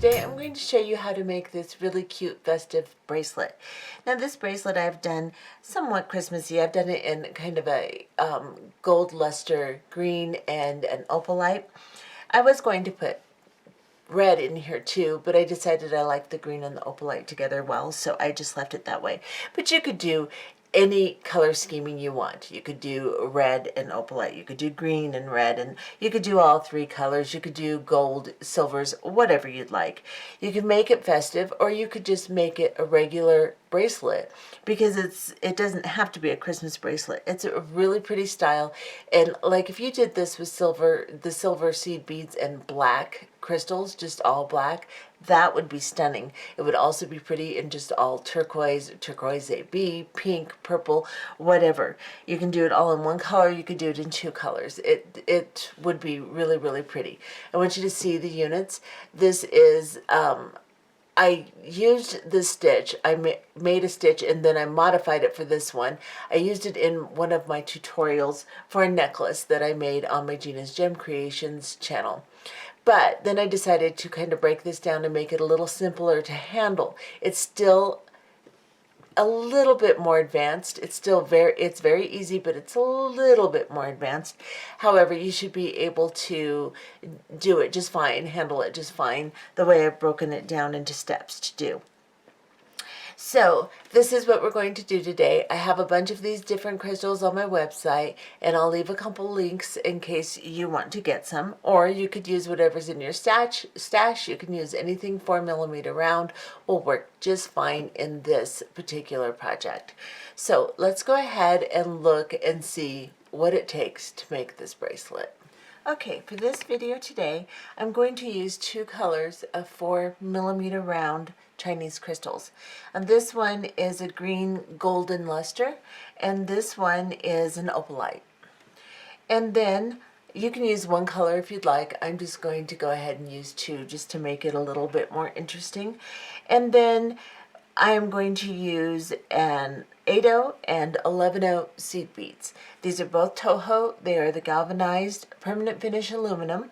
today I'm going to show you how to make this really cute festive bracelet. Now this bracelet I've done somewhat Christmassy. I've done it in kind of a gold luster green and an opalite. I was going to put red in here too, but I decided I liked the green and the opalite together well, so I just left it that way. But you could do any color scheming you want. You could do red and opalite, you could do green and red, and you could do all three colors. You could do gold, silvers, whatever you'd like. You could make it festive, or you could just make it a regular bracelet, because it doesn't have to be a Christmas bracelet. It's a really pretty style, and like if you did this with the silver seed beads and black crystals, just all black, that would be stunning. It would also be pretty in just all turquoise, turquoise AB, pink, purple, whatever. You can do it all in one color. You could do it in two colors. It would be really, really pretty. I want you to see the units. This is I used this stitch. I made a stitch and then I modified it for this one. I used it in one of my tutorials for a necklace that I made on my Gina's Gem Creations channel. But then I decided to kind of break this down and make it a little simpler to handle. It's still a little bit more advanced. It's very easy, but it's a little bit more advanced. However, you should be able to do it just fine, handle it just fine, the way I've broken it down into steps to do. So this is what we're going to do today. I have a bunch of these different crystals on my website, and I'll leave a couple links in case you want to get some, or you could use whatever's in your stash. You can use anything 4mm round, will work just fine in this particular project. So let's go ahead and look and see what it takes to make this bracelet. Okay, for this video today, I'm going to use two colors of 4mm round Chinese crystals. And this one is a green golden luster, and this one is an opalite. And then you can use one color if you'd like. I'm just going to go ahead and use two just to make it a little bit more interesting. And then I am going to use an 8-0 and 11-0 seed beads. These are both Toho. They are the galvanized permanent finish aluminum.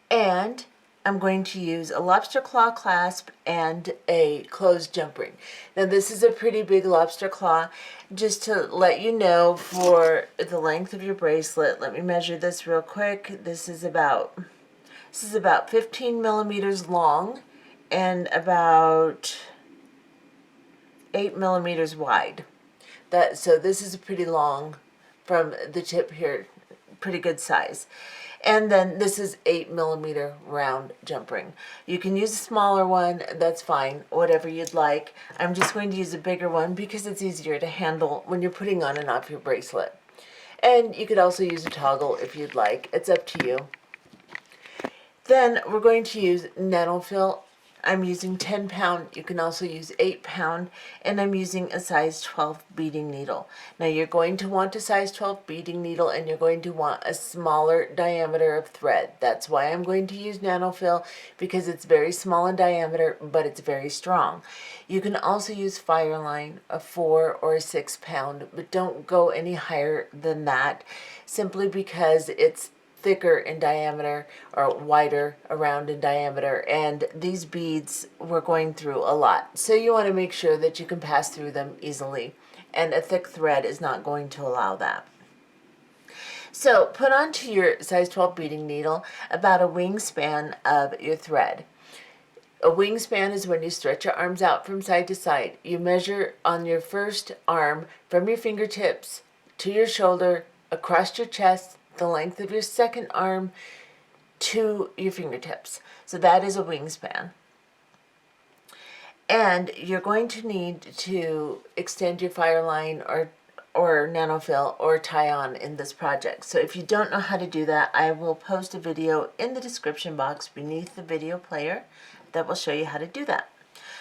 And I'm going to use a lobster claw clasp and a closed jump ring. Now this is a pretty big lobster claw. Just to let you know, for the length of your bracelet, let me measure this real quick. This is about 15mm long and about 8mm wide. So this is a pretty long from the tip here, pretty good size. And then this is 8mm round jump ring. You can use a smaller one, that's fine, whatever you'd like. I'm just going to use a bigger one because it's easier to handle when you're putting on and off your bracelet. And you could also use a toggle if you'd like, it's up to you. Then we're going to use Nanofil. I'm using 10-pound, you can also use 8-pound, and I'm using a size 12 beading needle. Now you're going to want a size 12 beading needle, and you're going to want a smaller diameter of thread. That's why I'm going to use Nanofil, because it's very small in diameter, but it's very strong. You can also use Fireline, a 4 or a 6-pound, but don't go any higher than that, simply because it's thicker in diameter or wider around in diameter, and these beads we're going through a lot, so you want to make sure that you can pass through them easily, and a thick thread is not going to allow that. So put onto your size 12 beading needle about a wingspan of your thread. A wingspan is when you stretch your arms out from side to side. You measure on your first arm from your fingertips to your shoulder, across your chest, the length of your second arm to your fingertips. So that is a wingspan. And you're going to need to extend your Fireline or Nanofil or tie on in this project. So if you don't know how to do that, I will post a video in the description box beneath the video player that will show you how to do that.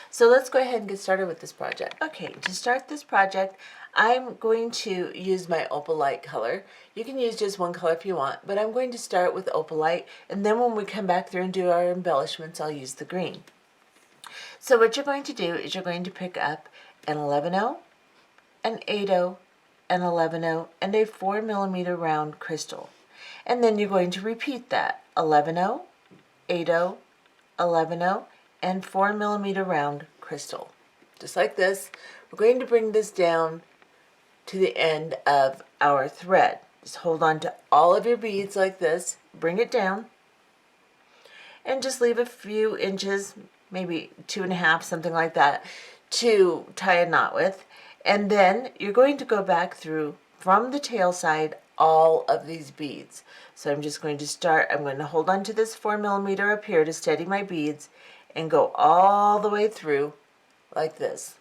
So let's go ahead and get started with this project. Okay, to start this project, I'm going to use my opalite color. You can use just one color if you want, but I'm going to start with opalite, and then when we come back through and do our embellishments, I'll use the green. So what you're going to do is you're going to pick up an 11-0, an 8-0, an 11-0, and a 4mm round crystal. And then you're going to repeat that, 11-0, 8-0, 11/0, and 4mm round crystal. Just like this. We're going to bring this down to the end of our thread. Just hold on to all of your beads like this, bring it down, and just leave a few inches, maybe 2.5, something like that, to tie a knot with. And then you're going to go back through from the tail side all of these beads. So I'm just going to start, I'm going to hold on to this 4mm up here to steady my beads and go all the way through like this.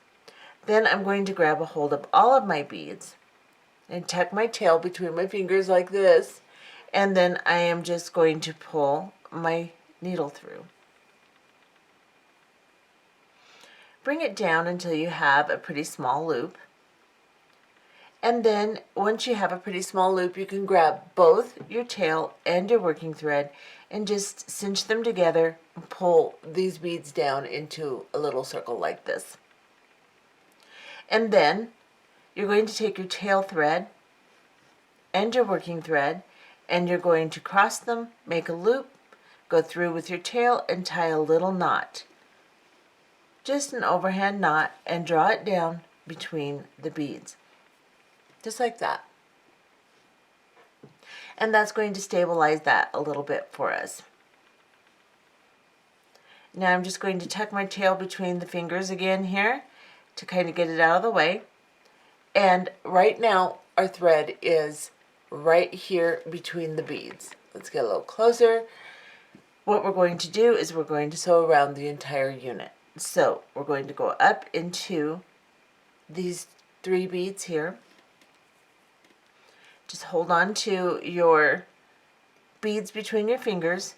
Then I'm going to grab a hold of all of my beads and tuck my tail between my fingers like this, and then I am just going to pull my needle through. Bring it down until you have a pretty small loop. And then once you have a pretty small loop, you can grab both your tail and your working thread and just cinch them together and pull these beads down into a little circle like this. And then you're going to take your tail thread and your working thread and you're going to cross them, make a loop, go through with your tail and tie a little knot. Just an overhand knot, and draw it down between the beads. Just like that. And that's going to stabilize that a little bit for us. Now I'm just going to tuck my tail between the fingers again here to kind of get it out of the way. And right now our thread is right here between the beads. Let's get a little closer. What we're going to do is we're going to sew around the entire unit. So we're going to go up into these 3 beads here. Just hold on to your beads between your fingers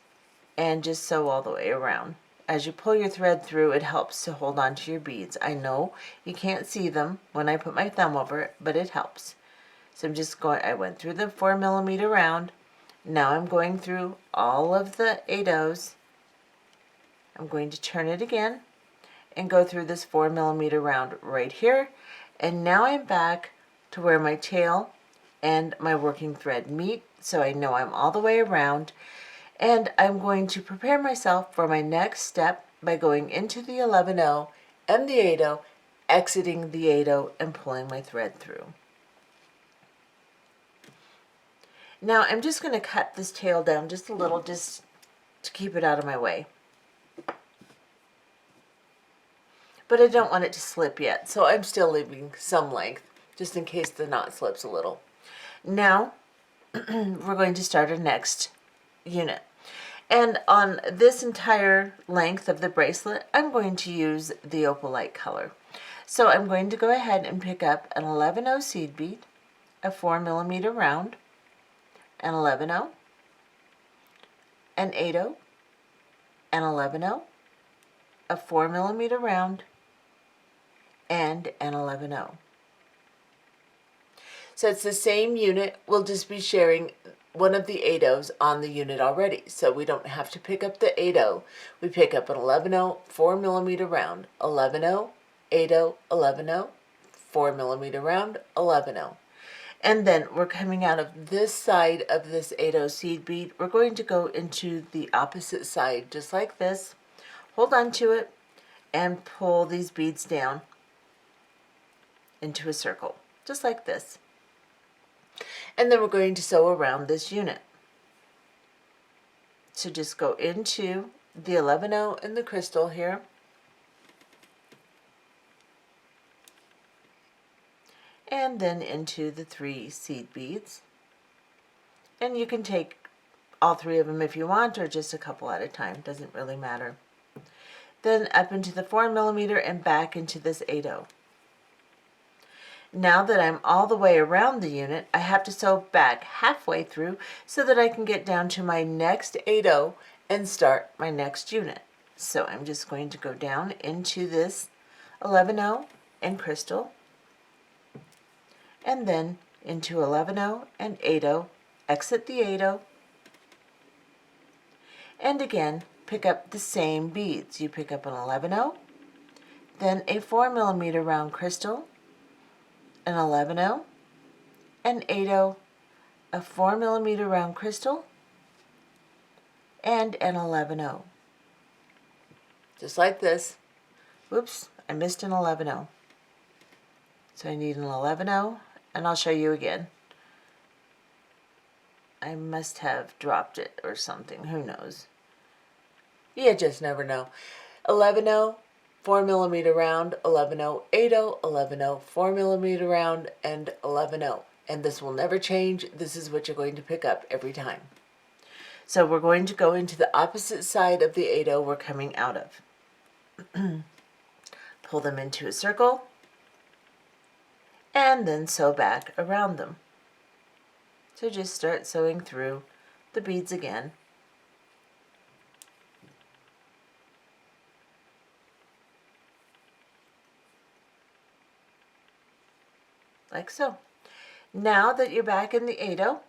and just sew all the way around. As you pull your thread through, it helps to hold on to your beads. I know you can't see them when I put my thumb over it, but it helps. So I'm just going, I went through the 4mm round. Now I'm going through all of the 8/0s. I'm going to turn it again and go through this 4mm round right here. And now I'm back to where my tail and my working thread meet, so I know I'm all the way around. And I'm going to prepare myself for my next step by going into the 11/0 and the 8/0, exiting the 8/0 and pulling my thread through. Now I'm just going to cut this tail down just a little, just to keep it out of my way. But I don't want it to slip yet, so I'm still leaving some length, just in case the knot slips a little. Now we're going to start our next unit. And on this entire length of the bracelet, I'm going to use the opalite color. So I'm going to go ahead and pick up an 11/0 seed bead, a 4mm round, an 11/0, an 8/0, an 11/0, a 4mm round, and an 11/0. So it's the same unit, we'll just be sharing one of the 8/0s on the unit already. So we don't have to pick up the 8/0. We pick up an 11/0 4mm round, 11/0, 8/0, 11/0, 4mm round, 11/0. And then we're coming out of this side of this 8/0 seed bead. We're going to go into the opposite side, just like this. Hold on to it and pull these beads down into a circle, just like this. And then we're going to sew around this unit. So just go into the 11/0 in the crystal here. And then into the 3 seed beads. And you can take all 3 of them if you want, or just a couple at a time, doesn't really matter. Then up into the 4mm and back into this 8/0. Now that I'm all the way around the unit, I have to sew back halfway through so that I can get down to my next 8/0 and start my next unit. So I'm just going to go down into this 11/0 and crystal, and then into 11/0 and 8/0, exit the 8/0, and again pick up the same beads. You pick up an 11/0, then a 4mm round crystal, an 11/0, an 8/0, a 4mm round crystal, and an 11/0. just like this. Whoops, I missed an 11-0. So I need an 11-0, and I'll show you again. I must have dropped it or something, who knows. You just never know. 11-0, 4mm round, 11-0, 8-0, 11-0, 4mm round, and 11-0. And this will never change. This is what you're going to pick up every time. So we're going to go into the opposite side of the 8-0 we're coming out of. Pull them into a circle, and then sew back around them. So just start sewing through the beads again. Like so. Now that you're back in the 8-0,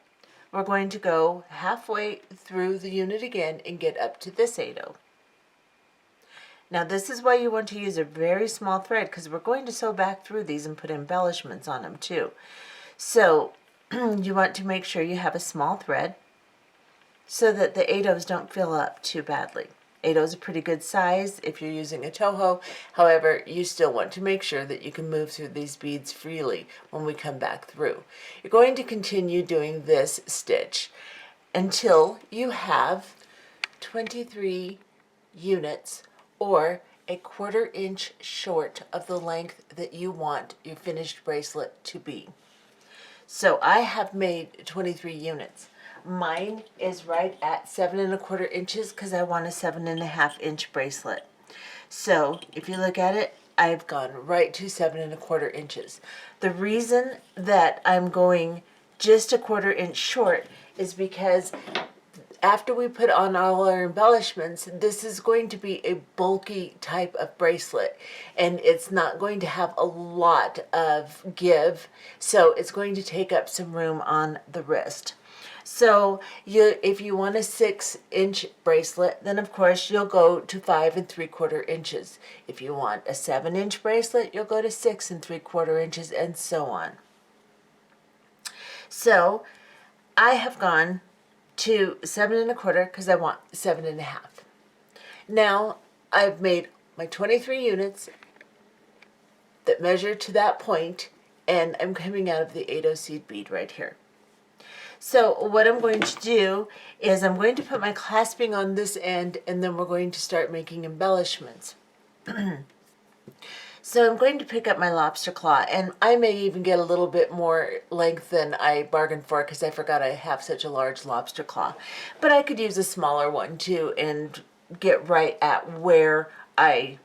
we're going to go halfway through the unit again and get up to this 8-0. Now this is why you want to use a very small thread, because we're going to sew back through these and put embellishments on them too. So you want to make sure you have a small thread so that the 8-0s don't fill up too badly. 8-0 is a pretty good size if you're using a toho. However, you still want to make sure that you can move through these beads freely when we come back through. You're going to continue doing this stitch until you have 23 units or a 1/4 inch short of the length that you want your finished bracelet to be. So I have made 23 units. Mine is right at 7 1/4 inches because I want a 7 1/2 inch bracelet. So if you look at it, I've gone right to 7 1/4 inches. The reason that I'm going just a 1/4 inch short is because after we put on all our embellishments, this is going to be a bulky type of bracelet, and it's not going to have a lot of give, so it's going to take up some room on the wrist. So if you want a 6 inch bracelet, then of course you'll go to 5 3/4 inches. If you want a 7 inch bracelet, you'll go to 6 3/4 inches, and so on. So I have gone to 7 1/4 because I want 7 1/2. Now I've made my 23 units that measure to that point, and I'm coming out of the 8-0 seed bead right here. So what I'm going to do is I'm going to put my clasping on this end, and then we're going to start making embellishments. So I'm going to pick up my lobster claw, and I may even get a little bit more length than I bargained for because I forgot I have such a large lobster claw. But I could use a smaller one too and get right at where I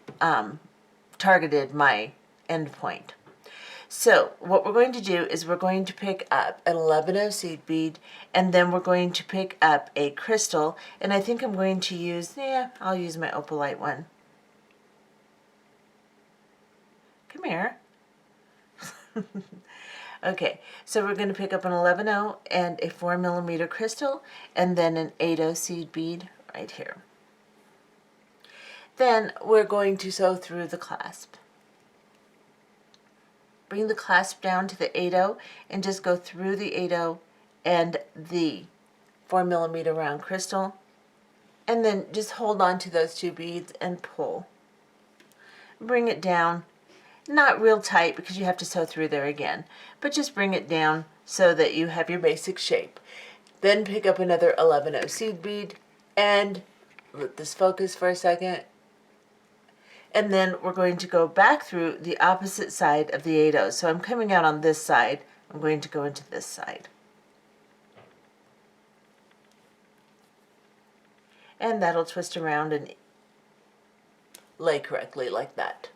targeted my end point. So what we're going to do is we're going to pick up an 11-0 seed bead, and then we're going to pick up a crystal, and I think I'm going to use, I'll use my opalite one. Come here. Okay, so we're going to pick up an 11-0 and a 4mm crystal, and then an 8-0 seed bead right here. Then we're going to sew through the clasp. Bring the clasp down to the 8-0 and just go through the 8-0 and the 4mm round crystal, and then just hold on to those two beads and pull. Bring it down. Not real tight because you have to sew through there again, but just bring it down so that you have your basic shape. Then pick up another 11-0 seed bead and let this focus for a second. And then we're going to go back through the opposite side of the 8-0. So I'm coming out on this side. I'm going to go into this side. And that'll twist around and lay correctly like that.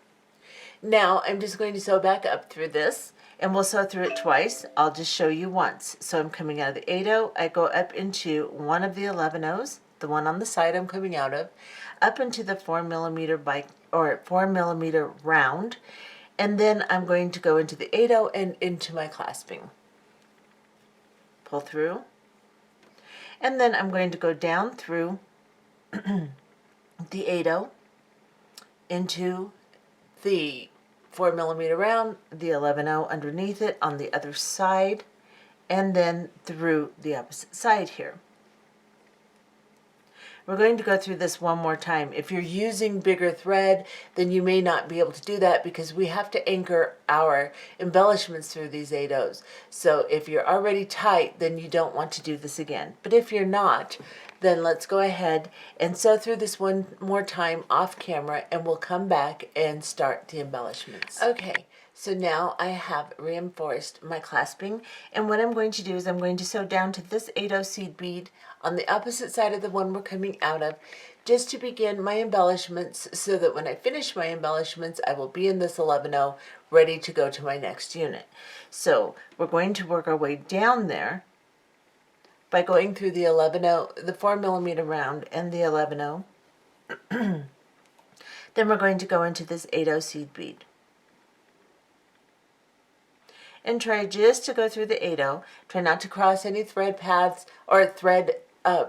Now I'm just going to sew back up through this, and we'll sew through it twice. I'll just show you once. So I'm coming out of the 8-0, I go up into one of the 11-0s, the one on the side I'm coming out of, up into the 4mm 4mm round, and then I'm going to go into the 8-0 and into my clasping. Pull through, and then I'm going to go down through the 8-0 into the 4mm round, the 11-0 underneath it on the other side, and then through the opposite side here. We're going to go through this one more time. If you're using bigger thread, then you may not be able to do that because we have to anchor our embellishments through these 8/0s. So if you're already tight, then you don't want to do this again. But if you're not, then let's go ahead and sew through this one more time off camera, and we'll come back and start the embellishments. Okay. So now I have reinforced my clasping, and what I'm going to do is I'm going to sew down to this 8/0 seed bead on the opposite side of the one we're coming out of, just to begin my embellishments, so that when I finish my embellishments I will be in this 11/0 ready to go to my next unit. So we're going to work our way down there by going through the 11/0, the 4mm round and the 11/0. Then we're going to go into this 8/0 seed bead and try just to go through the 8/0. Try not to cross any thread paths or thread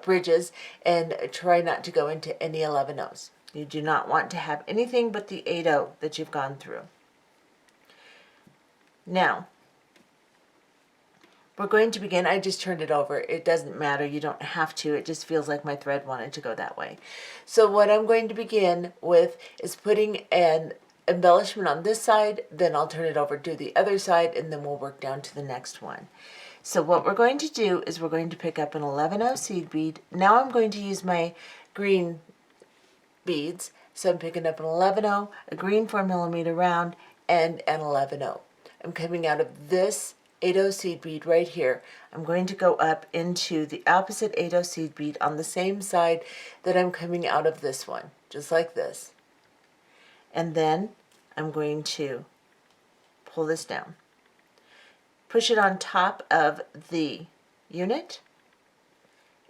bridges, and try not to go into any 11/0s. You do not want to have anything but the 8/0 that you've gone through. Now, we're going to begin. I just turned it over. It doesn't matter. You don't have to. It just feels like my thread wanted to go that way. So what I'm going to begin with is putting an embellishment on this side, then I'll turn it over to the other side, and then we'll work down to the next one. So what we're going to do is we're going to pick up an 11/0 seed bead. Now I'm going to use my green beads. So I'm picking up an 11/0, a green 4mm round, and an 11/0. I'm coming out of this 8/0 seed bead right here. I'm going to go up into the opposite 8/0 seed bead on the same side that I'm coming out of this one, just like this. And then I'm going to pull this down. Push it on top of the unit,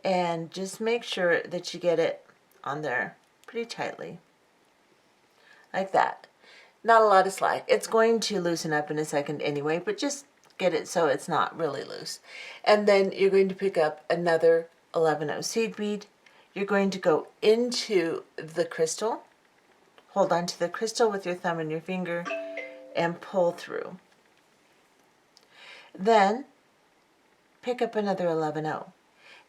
and just make sure that you get it on there pretty tightly, like that. Not a lot of slack. It's going to loosen up in a second anyway, but just get it so it's not really loose. And then you're going to pick up another 11/0 seed bead. You're going to go into the crystal. Hold on to the crystal with your thumb and your finger and pull through. Then pick up another 11/0.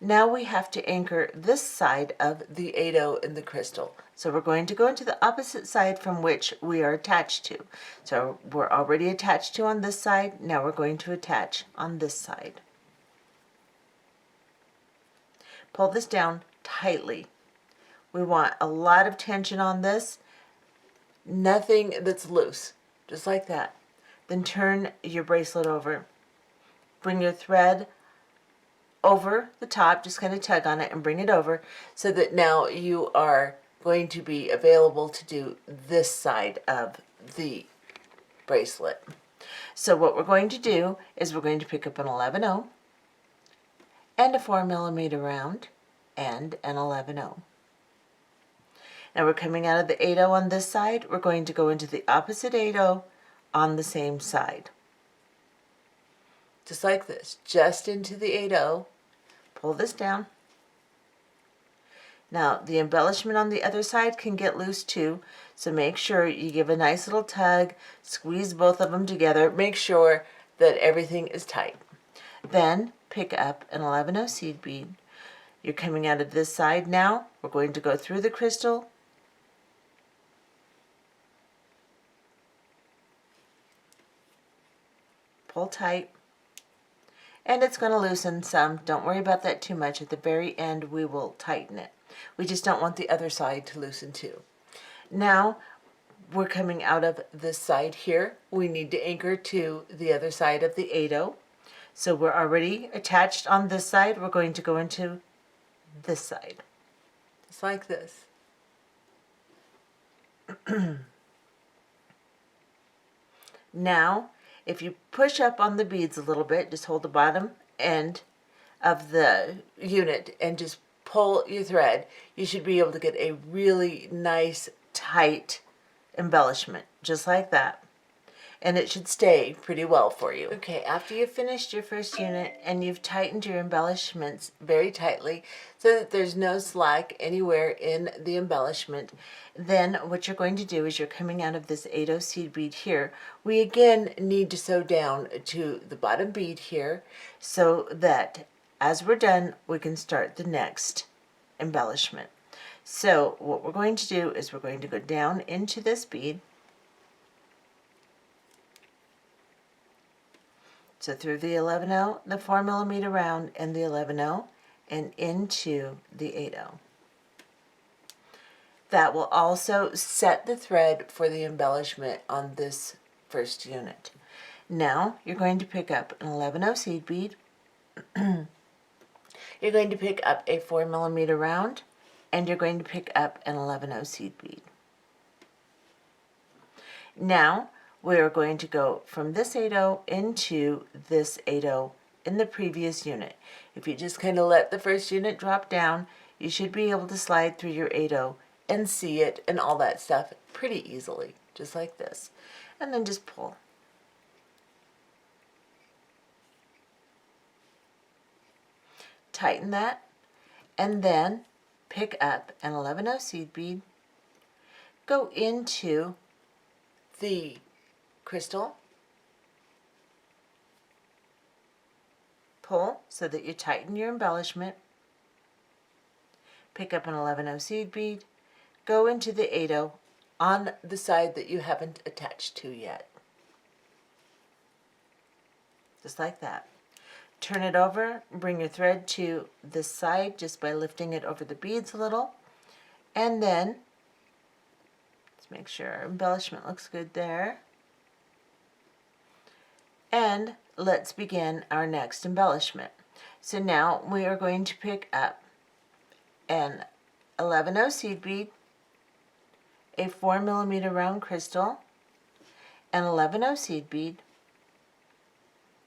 Now we have to anchor this side of the 8/0 in the crystal. So we're going to go into the opposite side from which we are attached to. So we're already attached to on this side. Now we're going to attach on this side. Pull this down tightly. We want a lot of tension on this. Nothing that's loose, just like that. Then turn your bracelet over. Bring your thread over the top, just kind of tug on it and bring it over, so that now you are going to be available to do this side of the bracelet. So what we're going to do is we're going to pick up an 11/0 and a 4mm round and an 11/0. Now we're coming out of the 8/0 on this side. We're going to go into the opposite 8/0 on the same side. Just like this, just into the 8/0. Pull this down. Now the embellishment on the other side can get loose too, so make sure you give a nice little tug, squeeze both of them together, make sure that everything is tight. Then pick up an 11/0 seed bead. You're coming out of this side now. We're going to go through the crystal. Pull tight. And it's going to loosen some. Don't worry about that too much. At the very end we will tighten it. We just don't want the other side to loosen too. Now we're coming out of this side here. We need to anchor to the other side of the 8/0. So we're already attached on this side. We're going to go into this side. Just like this. Now, if you push up on the beads a little bit, just hold the bottom end of the unit and just pull your thread, you should be able to get a really nice, tight embellishment, just like that. And it should stay pretty well for you. Okay, after you've finished your first unit and you've tightened your embellishments very tightly so that there's no slack anywhere in the embellishment, then what you're going to do is you're coming out of this 8/0 seed bead here. We again need to sew down to the bottom bead here so that as we're done we can start the next embellishment. So what we're going to do is we're going to go down into this bead. So through the 11/0, the 4mm round, and the 11/0, and into the 8/0. That will also set the thread for the embellishment on this first unit. Now you're going to pick up an 11/0 seed bead. You're going to pick up a 4mm round, and you're going to pick up an 11/0 seed bead. Now we're going to go from this 8/0 into this 8/0 in the previous unit. If you just kind of let the first unit drop down, you should be able to slide through your 8/0 and see it and all that stuff pretty easily, just like this. And then just pull. Tighten that, and then pick up an 11/0 seed bead, go into the crystal, pull so that you tighten your embellishment, pick up an 11/0 seed bead, go into the 8/0 on the side that you haven't attached to yet. Just like that. Turn it over, bring your thread to this side just by lifting it over the beads a little, and then let's make sure our embellishment looks good there. And let's begin our next embellishment. So now we are going to pick up an 11/0 seed bead, a 4mm round crystal, an 11/0 seed bead,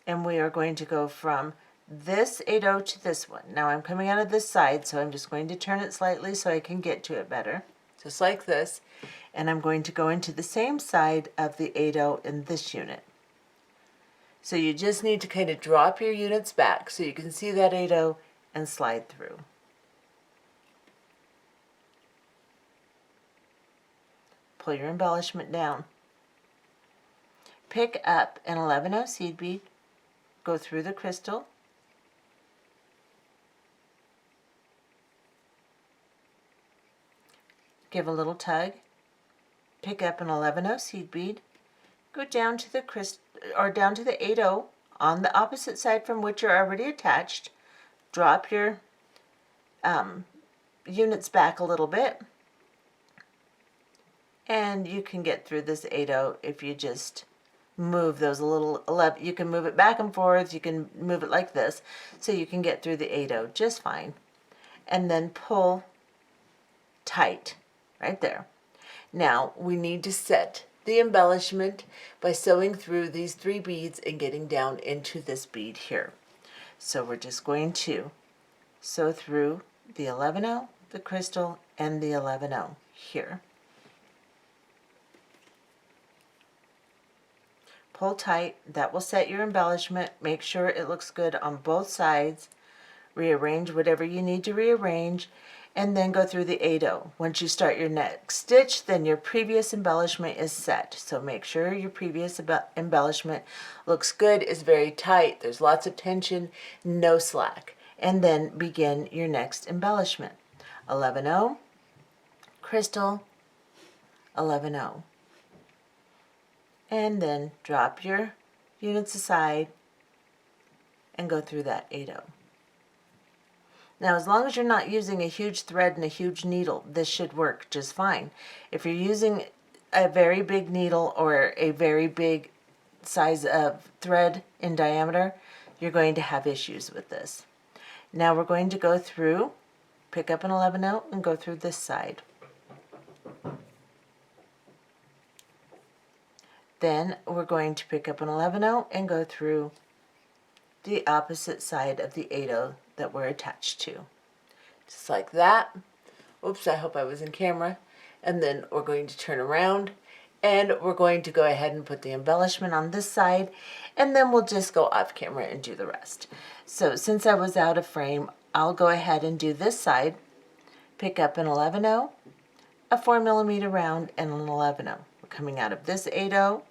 and we are going to go from this 8/0 to this one. Now I'm coming out of this side, so I'm just going to turn it slightly so I can get to it better, just like this. And I'm going to go into the same side of the 8/0 in this unit. So you just need to kind of drop your units back so you can see that 8/0 and slide through. Pull your embellishment down. Pick up an 11/0 seed bead, go through the crystal, give a little tug, pick up an 11/0 seed bead, go down to the crystal or down to the 8/0 on the opposite side from which you're already attached. Drop your units back a little bit, and you can get through this 8/0 if you just move those a little. You can move it back and forth, you can move it like this, so you can get through the 8/0 just fine. And then pull tight right there. Now we need to set the embellishment by sewing through these 3 beads and getting down into this bead here. So we're just going to sew through the 11/0, the crystal, and the 11/0 here. Pull tight. That will set your embellishment. Make sure it looks good on both sides. Rearrange whatever you need to rearrange, and then go through the 8/0. Once you start your next stitch, then your previous embellishment is set. So make sure your previous embellishment looks good, is very tight, there's lots of tension, no slack. And then begin your next embellishment. 11/0, crystal, 11/0. And then drop your units aside and go through that 8/0. Now, as long as you're not using a huge thread and a huge needle, this should work just fine. If you're using a very big needle or a very big size of thread in diameter, you're going to have issues with this. Now we're going to go through, pick up an 11/0 and go through this side. Then we're going to pick up an 11/0 and go through the opposite side of the 8/0 that we're attached to. Just like that. Oops, I hope I was in camera. And then we're going to turn around and we're going to go ahead and put the embellishment on this side, and then we'll just go off camera and do the rest. So since I was out of frame, I'll go ahead and do this side. Pick up an 11/0, a 4mm round, and an 11/0. We're coming out of this 8/0.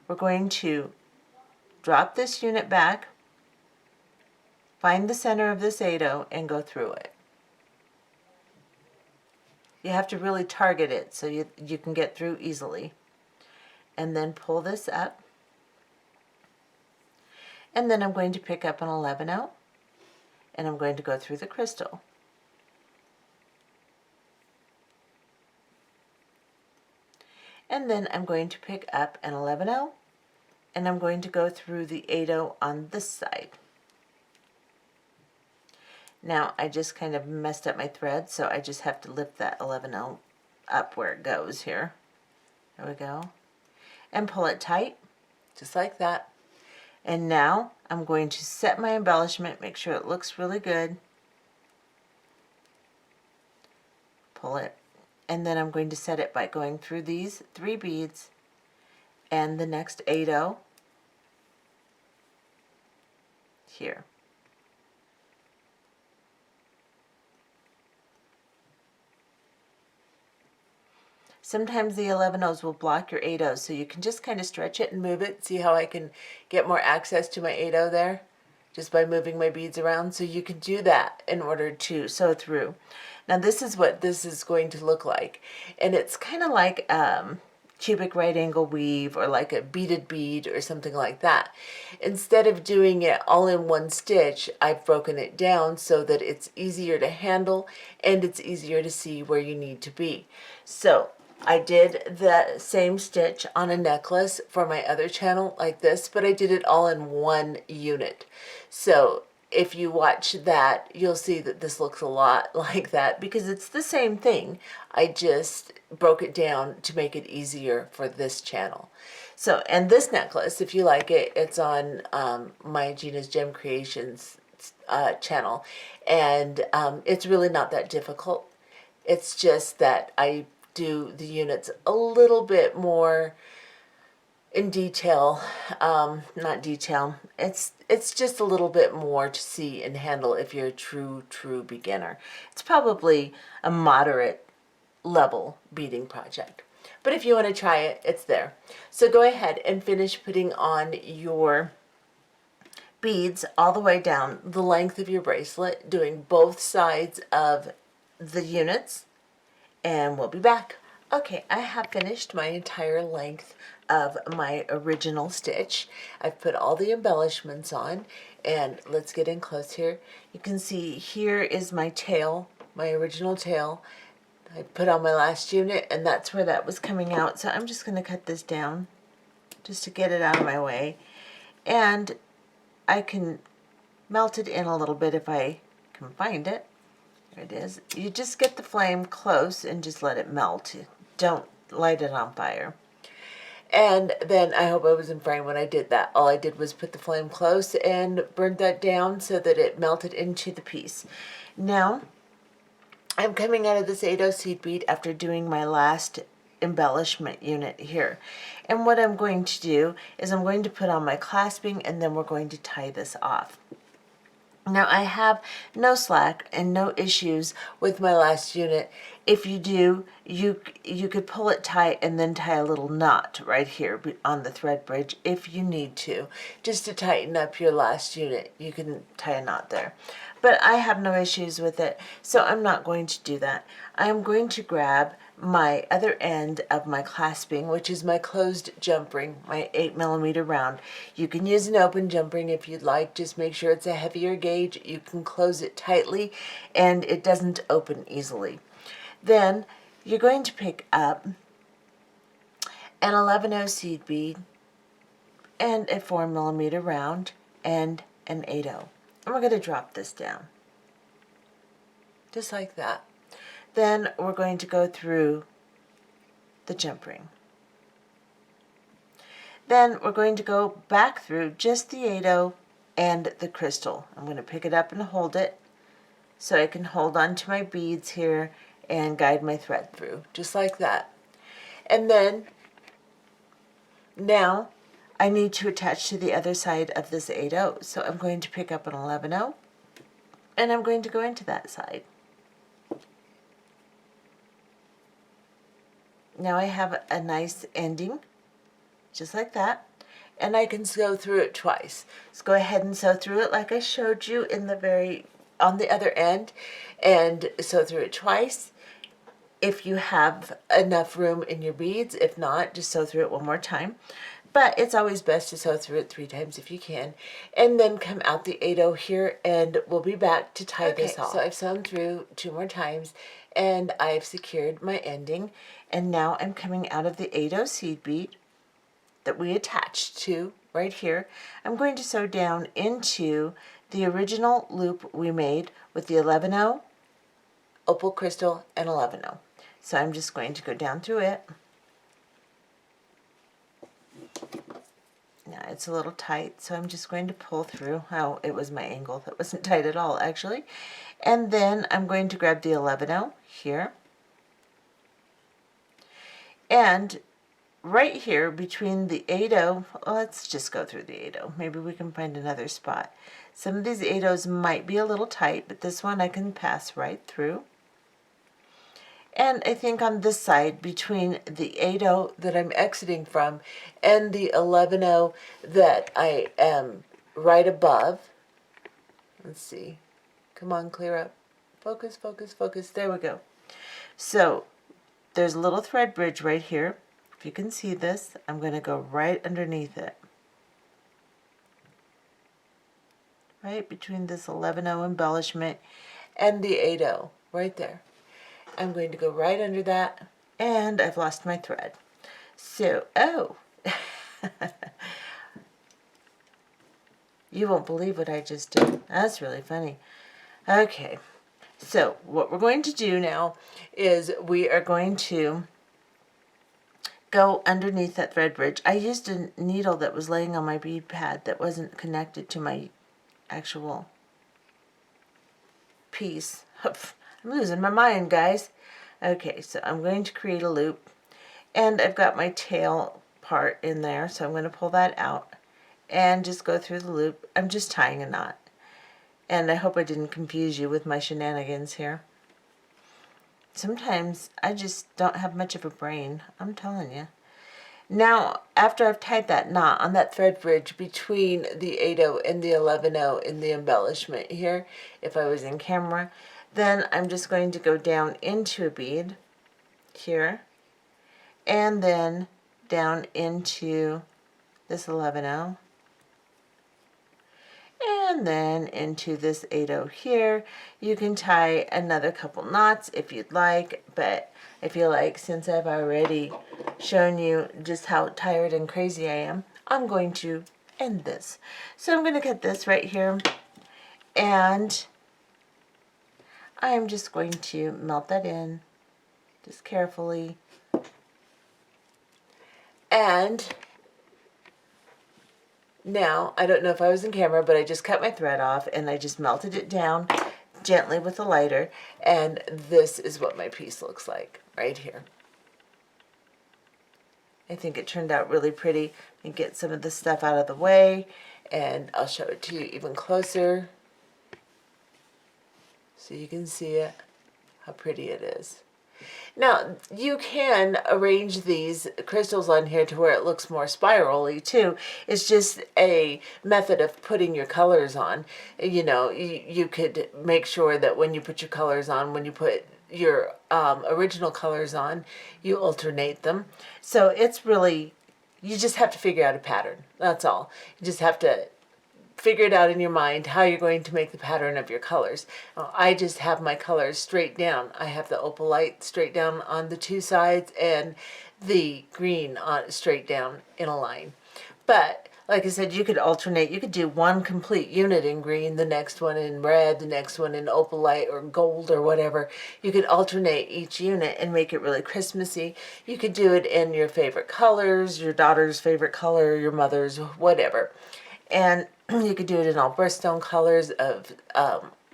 We're going to drop this unit back, find the center of this 8/0 and go through it. You have to really target it so you can get through easily. And then pull this up. And then I'm going to pick up an 11-0 and I'm going to go through the crystal. And then I'm going to pick up an 11-0 and I'm going to go through the 8-0 on this side. Now I just kind of messed up my thread, so I just have to lift that 11-0 up where it goes here. There we go. And pull it tight, just like that. And now I'm going to set my embellishment, make sure it looks really good. Pull it. And then I'm going to set it by going through these 3 beads and the next 8-0 here. Sometimes the 11-0s will block your 8-0s, so you can just kind of stretch it and move it. See how I can get more access to my 8-0 there? Just by moving my beads around. So you can do that in order to sew through. Now this is what this is going to look like. And it's kind of like cubic right angle weave or like a beaded bead or something like that. Instead of doing it all in one stitch, I've broken it down so that it's easier to handle and it's easier to see where you need to be. So I did the same stitch on a necklace for my other channel like this, but I did it all in one unit. So if you watch that, you'll see that this looks a lot like that because it's the same thing. I just broke it down to make it easier for this channel. So, and this necklace, if you like it, it's on my Gina's Gem Creations channel, and it's really not that difficult. It's just that I do the units a little bit more in detail, not detail, it's just a little bit more to see and handle if you're a true beginner. It's probably a moderate level beading project, but if you want to try it, it's there. So go ahead and finish putting on your beads all the way down the length of your bracelet, doing both sides of the units, and we'll be back. Okay, I have finished my entire length of my original stitch. I've put all the embellishments on, and let's get in close here. You can see here is my tail, my original tail. I put on my last unit, and that's where that was coming out. So I'm just going to cut this down just to get it out of my way. And I can melt it in a little bit if I can find it. There it is. You just get the flame close and just let it melt. Don't light it on fire. And then I hope I was in frame when I did that. All I did was put the flame close and burned that down so that it melted into the piece. Now, I'm coming out of this 8-0 seed bead after doing my last embellishment unit here. And what I'm going to do is I'm going to put on my clasping and then we're going to tie this off. Now I have no slack and no issues with my last unit. If you do, you could pull it tight and then tie a little knot right here on the thread bridge if you need to. Just to tighten up your last unit, you can tie a knot there. But I have no issues with it, so I'm not going to do that. I'm going to grab my other end of my clasping, which is my closed jump ring, my 8mm round. You can use an open jump ring if you'd like. Just make sure it's a heavier gauge. You can close it tightly and it doesn't open easily. Then you're going to pick up an 11-0 seed bead and a 4mm round and an 8-0. And we're going to drop this down just like that. Then we're going to go through the jump ring. Then we're going to go back through just the 8-0 and the crystal. I'm going to pick it up and hold it so I can hold on to my beads here and guide my thread through, just like that. And then now I need to attach to the other side of this 8-0. So I'm going to pick up an 11-0 and I'm going to go into that side. Now I have a nice ending, just like that, and I can sew through it twice. Let's go ahead and sew through it like I showed you in the on the other end, and sew through it twice. if you have enough room in your beads. If not, just sew through it one more time. But it's always best to sew through it 3 times if you can. And then come out the 8/0 here, and we'll be back to tie this off. So I've sewn through 2 more times, and I've secured my ending. And now I'm coming out of the 8/0 seed bead that we attached to right here. I'm going to sew down into the original loop we made with the 11/0, opal crystal, and 11/0. So I'm just going to go down through it. Now it's a little tight, so I'm just going to pull through. Oh, it was my angle that wasn't tight at all, actually. And then I'm going to grab the 11/0 here. And right here between the 8/0, let's just go through the 8/0. Maybe we can find another spot. Some of these 8/0s might be a little tight, but this one I can pass right through. And I think on this side, between the 8/0 that I'm exiting from and the 11/0 that I am right above, let's see, come on, clear up, focus, focus, focus, there we go. So there's a little thread bridge right here. If you can see this, I'm going to go right underneath it. Right between this 11/0 embellishment and the 8/0, right there. I'm going to go right under that, and I've lost my thread. So, oh, you won't believe what I just did. That's really funny. Okay, so what we're going to do now is we are going to go underneath that thread bridge. I used a needle that was laying on my bead pad that wasn't connected to my actual piece. I'm losing my mind, guys. Okay, so I'm going to create a loop, and I've got my tail part in there, so I'm going to pull that out and just go through the loop. I'm just tying a knot, and I hope I didn't confuse you with my shenanigans here. Sometimes I just don't have much of a brain, I'm telling you. Now, after I've tied that knot on that thread bridge between the 8/0 and the 11/0 in the embellishment here, if I was in camera, then I'm just going to go down into a bead here, and then down into this 11/0, and then into this 8/0 here. You can tie another couple knots if you'd like, but I feel like since I've already shown you just how tired and crazy I am, I'm going to end this. So I'm going to cut this right here, and I'm just going to melt that in just carefully. And now, I don't know if I was in camera, but I just cut my thread off and I just melted it down gently with a lighter, and this is what my piece looks like right here. I think it turned out really pretty. And get some of the stuff out of the way, and I'll show it to you even closer so you can see it, how pretty it is. Now, you can arrange these crystals on here to where it looks more spirally too. It's just a method of putting your colors on. You know, you could make sure that when you put your colors on, when you put your original colors on, you alternate them. So it's really, you just have to figure out a pattern. That's all. You just have to figure it out in your mind how you're going to make the pattern of your colors. I just have my colors straight down. I have the opal light straight down on the 2 sides and the green on straight down in a line. But like I said, you could alternate. You could do one complete unit in green, the next one in red, the next one in opal light or gold or whatever. You could alternate each unit and make it really Christmassy. You could do it in your favorite colors, your daughter's favorite color, your mother's, whatever. And you could do it in all birthstone colors of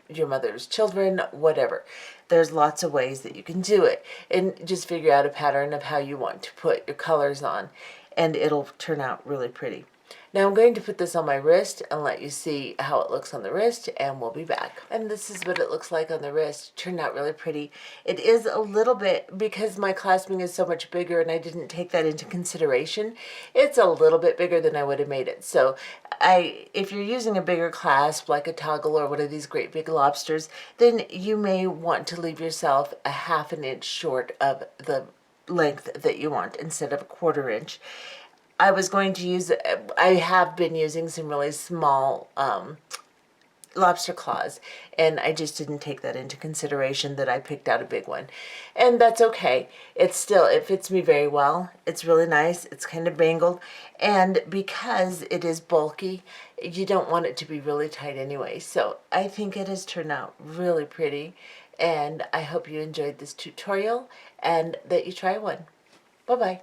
your mother's children, whatever. There's lots of ways that you can do it. And just figure out a pattern of how you want to put your colors on, and it'll turn out really pretty. Now I'm going to put this on my wrist and let you see how it looks on the wrist, and we'll be back. And this is what it looks like on the wrist. It turned out really pretty. It is a little bit, because my clasping is so much bigger and I didn't take that into consideration, it's a little bit bigger than I would have made it. So if you're using a bigger clasp, like a toggle or one of these great big lobsters, then you may want to leave yourself a ½ an inch short of the length that you want instead of a ½ inch. I was going to use, I have been using some really small lobster claws, and I just didn't take that into consideration that I picked out a big one. And that's okay. It fits me very well. It's really nice. It's kind of bangled. And because it is bulky, you don't want it to be really tight anyway. So I think it has turned out really pretty. And I hope you enjoyed this tutorial and that you try one. Bye-bye.